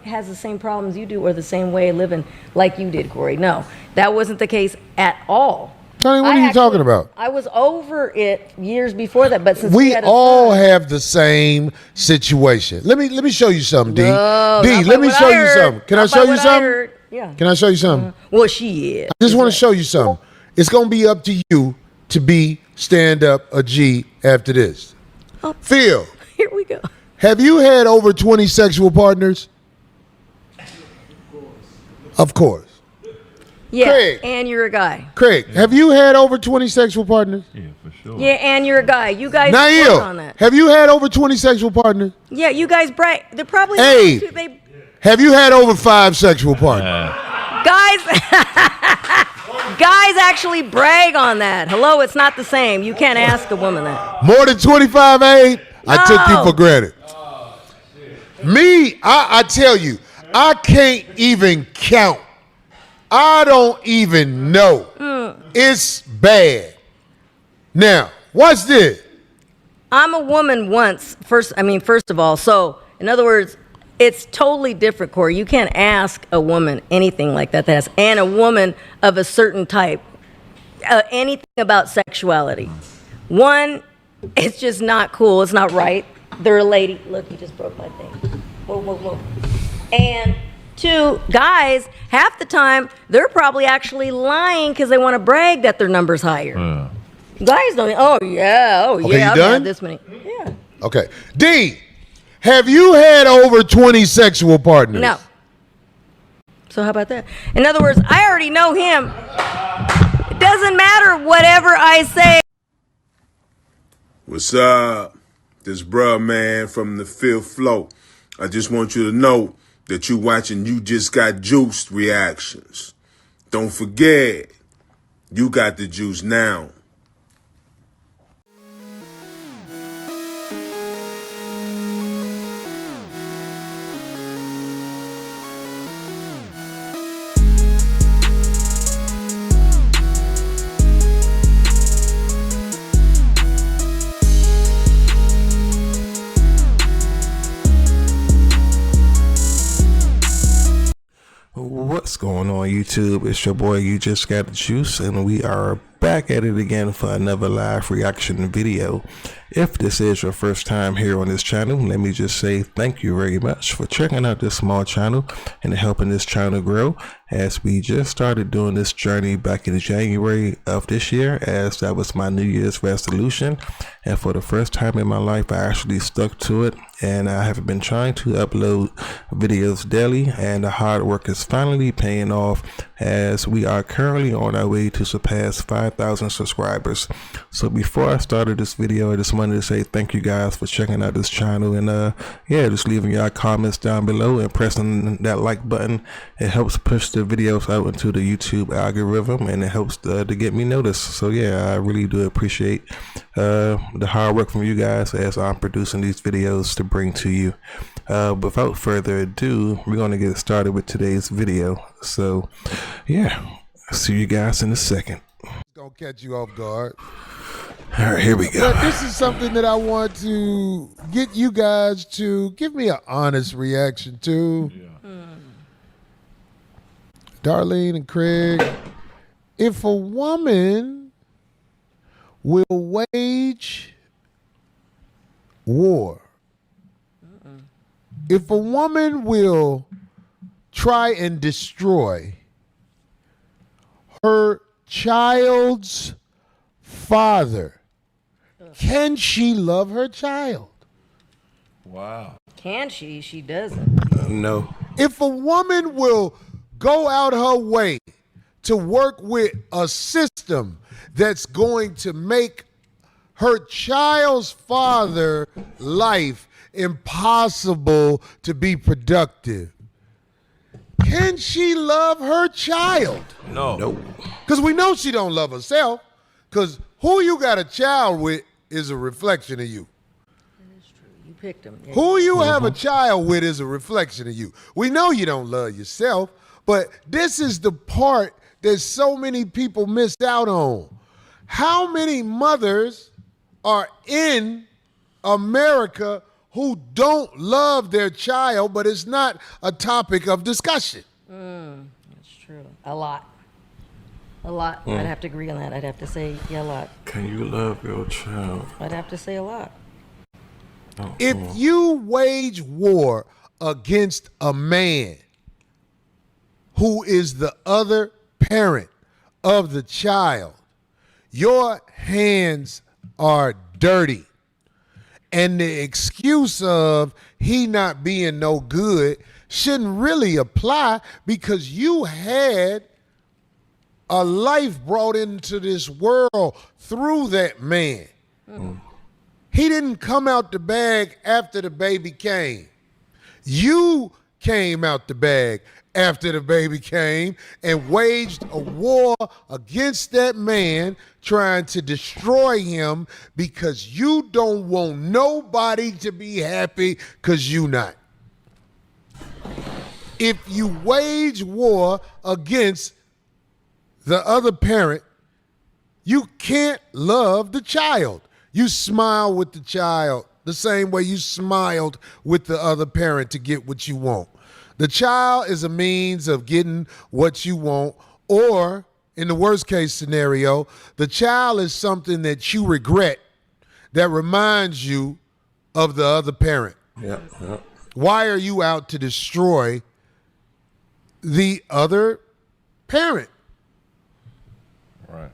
has the same problems you do or the same way of living like you did, Corey. No, that wasn't the case at all. Tony, what are you talking about? I was over it years before that, but since we all have the same situation. Let me show you something, D. No, D, let me show you something. Can I show you something? Yeah. Can I show you something? Well, she is. I just want to show you something. It's going to be up to you to be stand up a G after this. Oh. Phil. Here we go. Have you had over 20 sexual partners? Of course. Yeah, Craig. and you're a guy. Craig, have you had over 20 sexual partners? Yeah, for sure. Yeah, and you're a guy. You guys Nail, on that. have you had over 20 sexual partners? Yeah, you guys brag. They're probably Hey, have you had over 5 sexual partners? Guys actually brag on that. Hello, it's not the same. You can't ask a woman that. More than 25, I took you for granted. Me, I tell you, I can't even count. I don't even know. It's bad. Now, watch this. I'm a woman once. First of all, so in other words, it's totally different, Corey. You can't ask a woman anything like that. And a woman of a certain type, anything about sexuality. One, it's just not cool. It's not right. They're a lady. Look, you just broke my thing. Whoa, whoa, whoa. And two, guys, half the time, they're probably actually lying because they want to brag that their number's higher. Guys don't, Okay, you I've done? had this many. Yeah. Okay. D, have you had over 20 sexual partners? No. So how about that? In other words, I already know him. It doesn't matter whatever I say. What's up? This bruh man from the fifth floor. I just want you to know that you watching You Just Got Juiced reactions. Don't forget, you got the juice now. What's going on, YouTube? It's your boy You Just Got the Juice, and we are back at it again for another live reaction video. If this is your first time here on this channel, let me just say thank you very much for checking out this small channel and helping this channel grow, as we just started doing this journey back in January of this year, as that was my New Year's resolution. And for the first time in my life, I actually stuck to it, and I have been trying to upload videos daily, and the hard work is finally paying off, as we are currently on our way to surpass 5,000 subscribers. So before I started this video, I just wanted to say thank you guys for checking out this channel, and just leaving your comments down below and pressing that like button. It helps push the videos out into the YouTube algorithm, and it helps to get me noticed. So yeah, I really do appreciate the hard work from you guys as I'm producing these videos to bring to you. Without further ado, we're going to get started with today's video. So yeah, see you guys in a second. It's going to catch you off guard. All right, here we go. But this is something that I want to get you guys to give me an honest reaction to. Darlene and Craig, if a woman will wage war, if a woman will try and destroy her child's father, can she love her child? Wow. Can she? She doesn't. No. If a woman will go out her way to work with a system that's going to make her child's father life impossible to be productive, can she love her child? No. Nope. Because we know she don't love herself, because who you got a child with is a reflection of you. That is true. You picked him. Yeah. Who you have a child with is a reflection of you. We know you don't love yourself, but this is the part that so many people miss out on. How many mothers are in America who don't love their child, but it's not a topic of discussion. That's true. A lot. I'd have to agree on that. I'd have to say, yeah, a lot. Can you love your child? I'd have to say a lot. If you wage war against a man who is the other parent of the child, your hands are dirty. And the excuse of he not being no good shouldn't really apply, because you had a life brought into this world through that man. He didn't come out the bag after the baby came. You came out the bag after the baby came and waged a war against that man, trying to destroy him because you don't want nobody to be happy because you not. If you wage war against the other parent, you can't love the child. You smile with the child the same way you smiled with the other parent to get what you want. The child is a means of getting what you want, or in the worst case scenario, the child is something that you regret that reminds you of the other parent. Yeah. Why are you out to destroy the other parent? Right.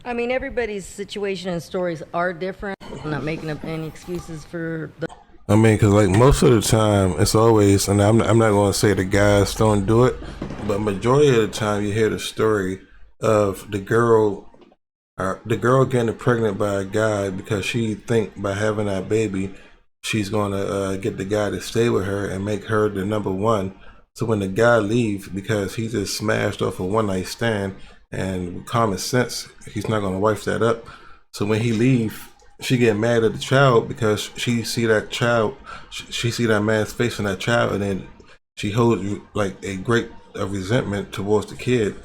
I mean, everybody's situation and stories are different. I'm not making up any excuses for the. I mean, because like most of the time, it's always, and I'm not going to say the guys don't do it, but majority of the time you hear the story of the girl getting pregnant by a guy because she think by having that baby, she's going to get the guy to stay with her and make her the number one. So when the guy leaves because he just smashed off a one night stand, and with common sense, he's not going to wife that up. So when he leave, she get mad at the child because she see that child, she see that man's face in that child, and then she holds like a great resentment towards the kid.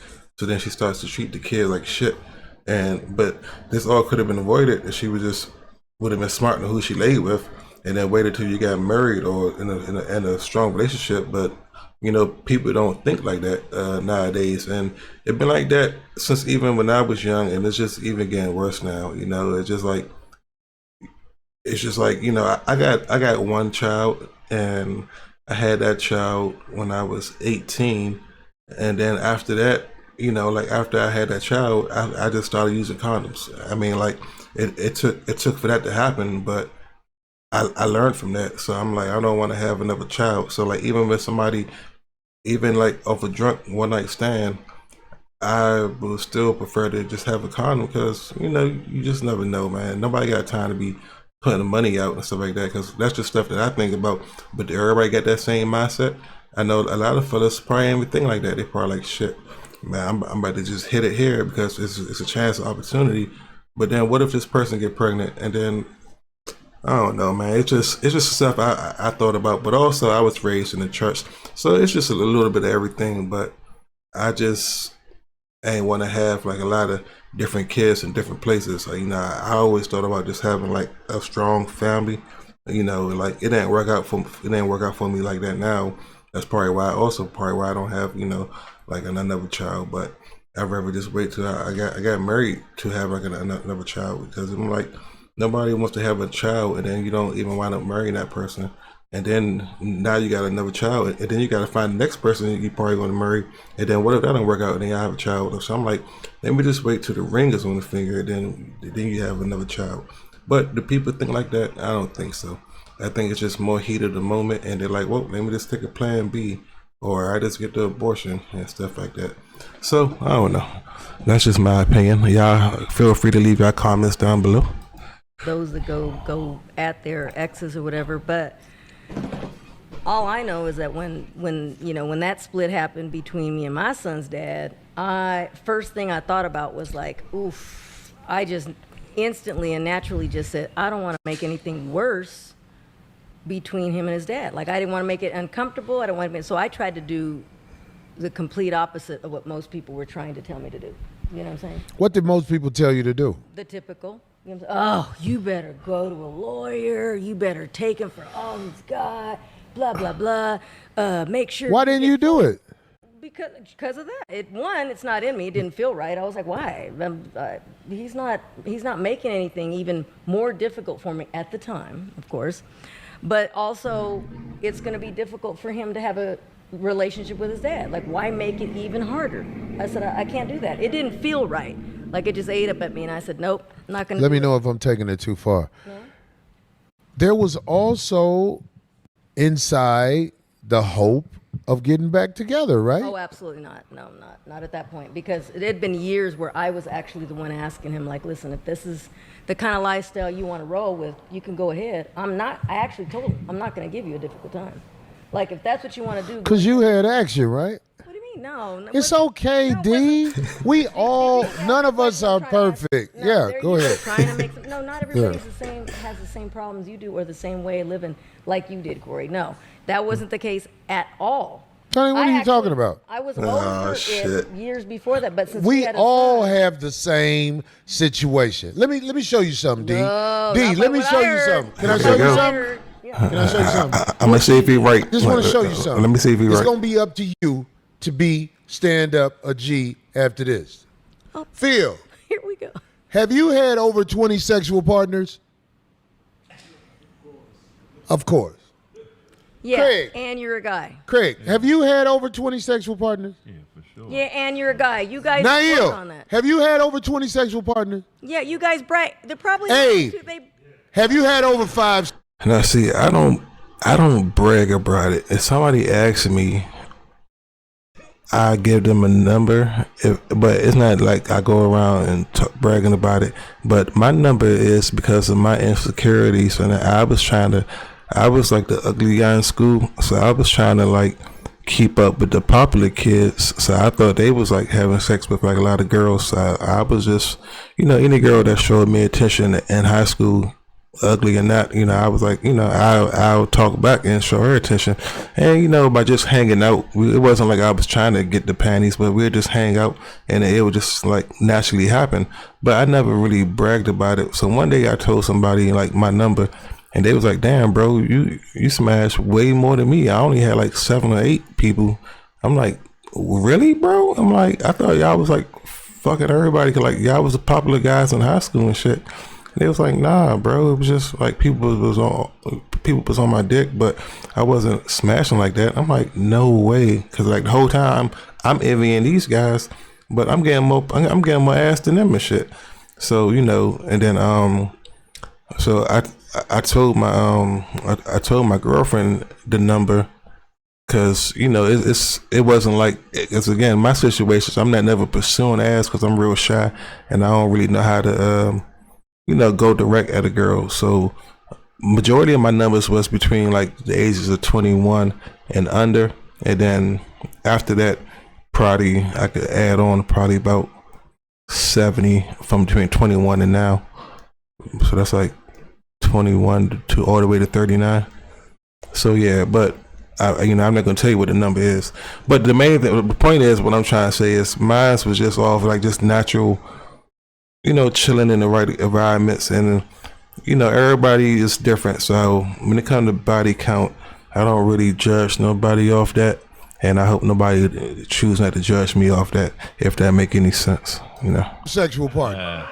So then she starts to treat the kid like shit. But this all could have been avoided if she would have been smart in who she laid with, and then waited till you got married or in a strong relationship. But you know, people don't think like that nowadays, and it's been like that since even when I was young, and it's just even getting worse now. You know, it's just like you know, I got one child, and I had that child when I was 18, and then after that, you know, like after I had that child, I just started using condoms. I mean, like it took for that to happen, but I learned from that. So I'm like, I don't want to have another child. So like even with somebody, even like off a drunk one night stand, I would still prefer to just have a condom, because you know, you just never know, man. Nobody got time to be putting the money out and stuff like that, because that's just stuff that I think about. But everybody got that same mindset. I know a lot of fellas probably ain't even think like that. They probably like, shit, man, I'm about to just hit it here because it's a chance of opportunity. But then what if this person get pregnant, and then I don't know, man. It's just stuff I thought about. But also I was raised in the church, so it's just a little bit of everything. But I just ain't want to have like a lot of different kids in different places. So, you know, I always thought about just having like a strong family. You know, like it didn't work out for me like that now. That's probably why I don't have, you know, like another child. But I'd rather just wait till I got married to have like another child, because I'm like, nobody wants to have a child and then you don't even wind up marrying that person. And then now you got another child, and then you got to find the next person you probably going to marry. And then what if that don't work out and then you have a child? So I'm like, let me just wait till the ring is on the finger, then you have another child. But do people think like that? I don't think so. I think it's just more heat of the moment, and they're like, well, let me just take a plan B, or I just get the abortion and stuff like that. So I don't know. That's just my opinion. Y'all feel free to leave your comments down below. Those that go at their exes or whatever, but all I know is that when that split happened between me and my son's dad, first thing I thought about was like, oof. I just instantly and naturally just said, I don't want to make anything worse between him and his dad. Like, I didn't want to make it uncomfortable. I don't want to make, so I tried to do the complete opposite of what most people were trying to tell me to do. You know what I'm saying? What did most people tell you to do? The typical. Oh, you better go to a lawyer. You better take him for all he's got. Blah blah blah. Make sure. Why didn't you do it? Because of that. It's not in me. It didn't feel right. I was like, why? He's not making anything even more difficult for me at the time, of course. But also, it's going to be difficult for him to have a relationship with his dad. Like, why make it even harder? I said, I can't do that. It didn't feel right. Like, it just ate up at me, and I said, nope, not going to. Let me know if I'm taking it too far. No? There was also inside the hope of getting back together, right? Oh, absolutely not. No, not at that point. Because it had been years where I was actually the one asking him, like, listen, if this is the kind of lifestyle you want to roll with, you can go ahead. I actually told him, I'm not going to give you a difficult time. Like, if that's what you want to do. Because you had action, right? What do you mean? No. It's okay, D. We all, none of us are perfect. Yeah, go ahead. Trying to make no, not everybody's the same, has the same problems you do or the same way of living like you did, Corey. No, that wasn't the case at all. Tony, what are you talking about? I was over it years before that, but since we all have the same situation. Let me show you something, D. D, let me show you something. Can I show you something? Can I show you something? I'm gonna see if he's right. Just want to show you something. Let me see if he's right. It's gonna be up to you to be stand up a G after this. Oh, Phil, here we go. have you had over 20 sexual partners? Of course. Yeah, Craig. and you're a guy. Craig, have you had over 20 sexual partners? Yeah, for sure. Yeah, and you're a guy. You guys work on Nail, that. have you had over 20 sexual partners? Yeah, you guys brag. They're probably Hey, have you had over 5? Now, see, I don't brag about it. If somebody asks me, I give them a number, but it's not like I go around and bragging about it. But my number is because of my insecurities, and I was like the ugly guy in school, so I was trying to like keep up with the popular kids. So I thought they was like having sex with like a lot of girls. So I was just, any girl that showed me attention in high school, ugly or not, I was like, I'll talk back and show her attention. And by just hanging out, it wasn't like I was trying to get the panties, but we'd just hang out and it would just like naturally happen. But I never really bragged about it. So one day I told somebody like my number, and they was like, damn, bro, you smashed way more than me. I only had like 7 or 8 people. I'm like, really, bro? I'm like, I thought y'all was like fucking everybody. Like, y'all was the popular guys in high school and shit. They was like, nah, bro. It was just like people was on my dick, but I wasn't smashing like that. I'm like, no way, because like the whole time I'm envying these guys, but I'm getting more ass than them and shit. So and then so I told my girlfriend the number, because it wasn't like, it's again my situation. So I'm not never pursuing ass because I'm real shy and I don't really know how to go direct at a girl. So majority of my numbers was between like the ages of 21 and under, and then after that probably I could add on probably about 70 from between 21 and now. So that's like 21 to all the way to 39. So yeah, but I'm not gonna tell you what the number is. But the point is, what I'm trying to say is, mine was just off like just natural, chilling in the right environments, and everybody is different. So when it comes to body count, I don't really judge nobody off that, and I hope nobody choose not to judge me off that, if that make any sense. Sexual partner.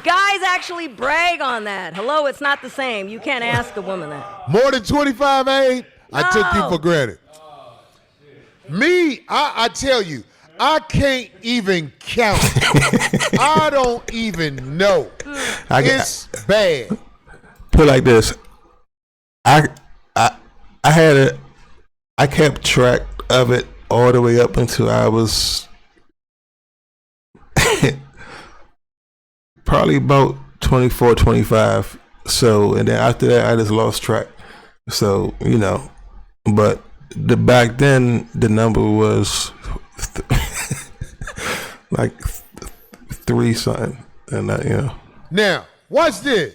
Guys actually brag on that. Hello, it's not the same. You can't ask a woman that. More than 25, I took you for granted. Me, I tell you, I can't even count. I don't even know. It's bad. Put it like this. I kept track of it all the way up until I was probably about 24, 25. So, and then after that, I just lost track. So, but back then the number was like 3 something, and Now, watch this.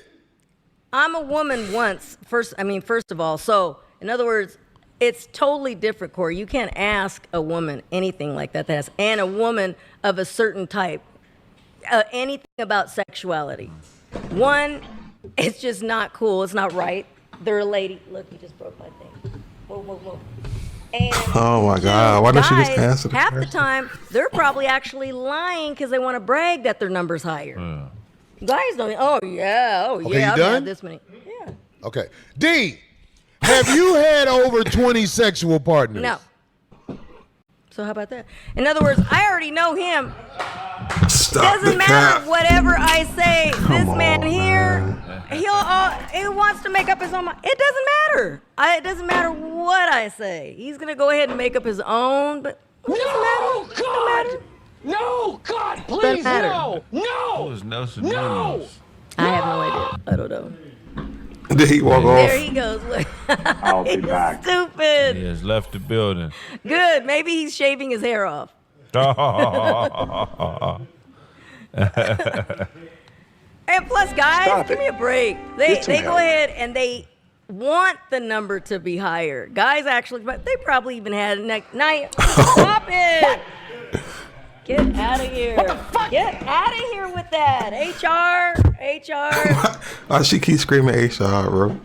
I'm a woman once. First of all, so in other words, it's totally different, Corey. You can't ask a woman anything like that. And a woman of a certain type. anything about sexuality. One, it's just not cool. It's not right. They're a lady. Look, you just broke my thing. Whoa, whoa, whoa. And Oh my God! Why don't she just guys, answer? half the time, they're probably actually lying because they want to brag that their number's higher. Guys don't. Oh yeah. Okay, you I've done? had this many. Yeah. Okay. D, have you had over 20 sexual partners? No. So how about that? In other words, I already know him. Stop Doesn't the matter cap. whatever I say. This man on, here, he wants to make up his own mind. It doesn't matter. It doesn't matter what I say. He's gonna go ahead and make up his own. But it doesn't matter. It doesn't matter. No, God, Doesn't please, matter. no, no, Who's Nelson no. Munoz? I have no idea. I don't know. Did he walk off? There he goes. Look. I'll be He's back. stupid. He has left the building. Good. Maybe he's shaving his hair off. And plus, guys, Stop give it. me a break. Get some They go help. ahead and they want the number to be higher. Guys actually, but they probably even had stop it. Get out of here. What the fuck? Get out of here with that. HR. Why she keep screaming HR, bro?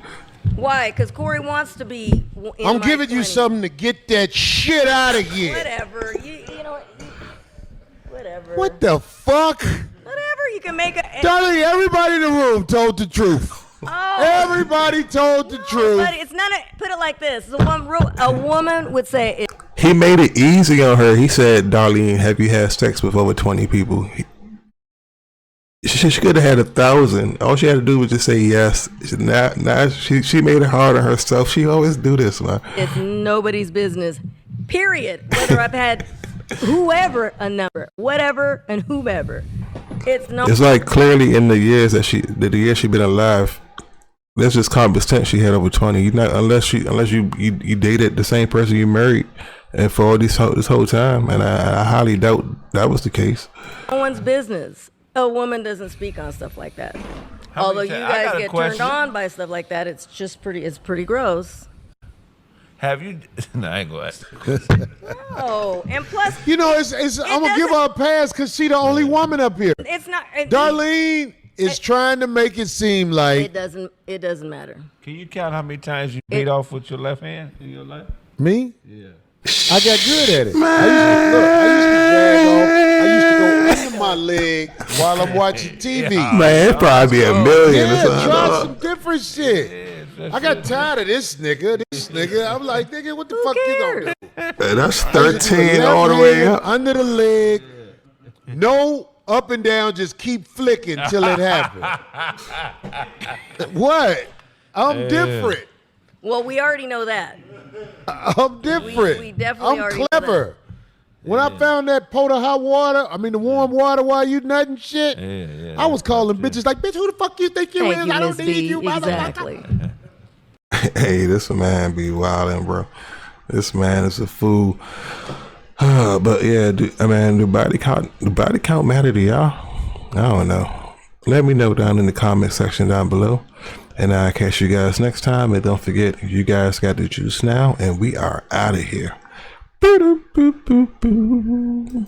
Why? Because Corey wants to be in I'm my giving you 20s. something to get that shit out of here. Whatever. You know what? Whatever. What the fuck? Whatever. You can make a... Darling, everybody in the room told the truth. Oh. Everybody told the truth. But it's not put it like this. A woman would say... He made it easy on her. He said, "Darlene, have you had sex with over 20 people?" She could have had 1,000. All she had to do was just say yes. Now she made it hard on herself. She always do this, man. It's nobody's business, period. Whether I've had whoever a number, whatever, and whomever. It's no. It's like clearly in the years that she been alive, there's just common sense she had over 20. You not unless you dated the same person you married, and for all this whole time, and I highly doubt that was the case. No one's business. A woman doesn't speak on stuff like that. How Although many you ti- I guys got a get question. turned on by stuff like that, it's pretty gross. Have you? No, I ain't gonna ask. Oh, and plus, You know, I'm gonna give her a pass because she the only woman up here. it's not. Darlene is trying to make it seem It like doesn't matter. Can you count how many times you beat off with your left hand in your life? me. Yeah. I got good at it. I used to go under my leg while I'm watching TV. Man, it probably be a million or Yeah, something. try some different shit. I got tired of this nigga. I'm like, nigga, what the fuck you gonna do? Man, that's I used to do 13 left all the way hand up. under the leg. No up and down, just keep flicking till it happens. What? I'm different. Well, we already know that. I'm different. We definitely already I'm know clever. When I found that pot of hot water, the warm water while you nutting shit, I was calling bitches like, bitch, who the fuck you think you Thank is? you, I Miss don't need B. you, motherfucker. Exactly. Hey, this man be wildin', bro. This man is a fool. But yeah, do body count matter to y'all? I don't know. Let me know down in the comment section down below. And I'll catch you guys next time. And don't forget, you guys got the juice now, and we are out of here. Boo-doo, boo, boo, boo.